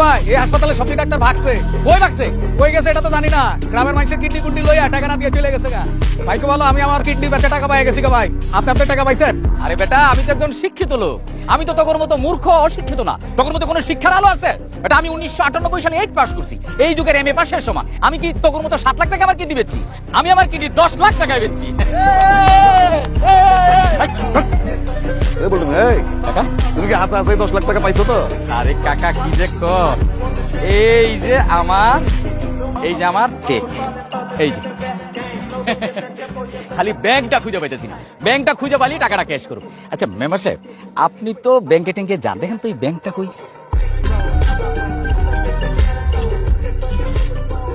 ভাই এই হাসপাতালে সবজি ডাক্তার ভাগছে। কই ভাগছে? কই গেছে এটা তো জানি না। গ্রামের মানুষের কিডনি কুডনি লইয়া টাকা না দিয়ে চলে গেছে গা। ভাইকে বলো আমি আমার কিডনি বেচে টাকা পাই গেছি গা ভাই। আপনি আপনার টাকা পাইছেন? আরে বেটা, আমি তো একজন শিক্ষিত লোক। আমি তো তোর মতো মূর্খ অশিক্ষিত না। তোর মতো কোনো শিক্ষার আলো আছে? বেটা, আমি 1998 সালে 8 পাস করছি। এই যুগের এমএ পাশের সময় আমি কি তোর মতো 7 লাখ টাকা আমার কিডনি বেচছি? আমি আমার কিডনি 10 লাখ টাকায় বেচছি। এই বলুন, এই কাকা, তুমি কি হাতে হাতে 10 লাখ টাকা পাইছো তো? আরে কাকা কি যে কর, এই যে আমার চেক, এই যে খালি ব্যাংকটা খুঁজে পাইতেছি না। ব্যাংকটা খুঁজে পালি টাকাটা ক্যাশ করুন। আচ্ছা মেম্বার সাহেব, আপনি তো ব্যাংকে ট্যাঙ্কে যান, দেখেন তো এই ব্যাংকটা কই?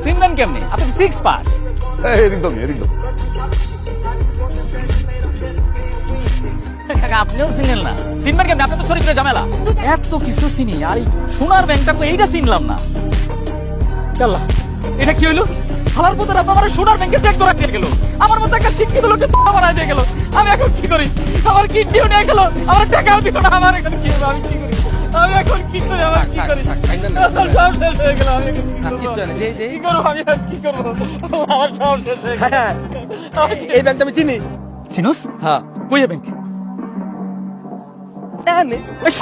চিনবেন কেমনি? আপনি 6 পাস। এদিক দাও। কাকা আপনিও চিনেন না? চিনবেন কেমনি? আপনি তো চরিত্রে ঝামেলা। এত কিছু চিনি, আর এই সোনার ব্যাংকটা কই এইটা চিনলাম না। আল্লাহ, এটা কি হইলো? হালার পুত্র আমার সোনার ব্যাংকে চেক ধরা দিয়ে গেল। আমার মতো একটা শিক্ষিত লোককে চোখা বানায় দিয়ে গেল। আমি এখন কি করি? আমার কিডনিও নিয়ে গেল, আমার টাকাও দিল না। আমার এখন কি হবে? আমি কি করি? আমি এখন কি করি? আমার কি করি? সব শেষ হয়ে গেল। আমি এখন কি করবো? কি করবো? আমি আর কি করবো? আমার সব শেষ হয়ে গেল। এই ব্যাংকটা আমি চিনি। চিনোস? হ্যাঁ, কই ব্যাংক? এনে এই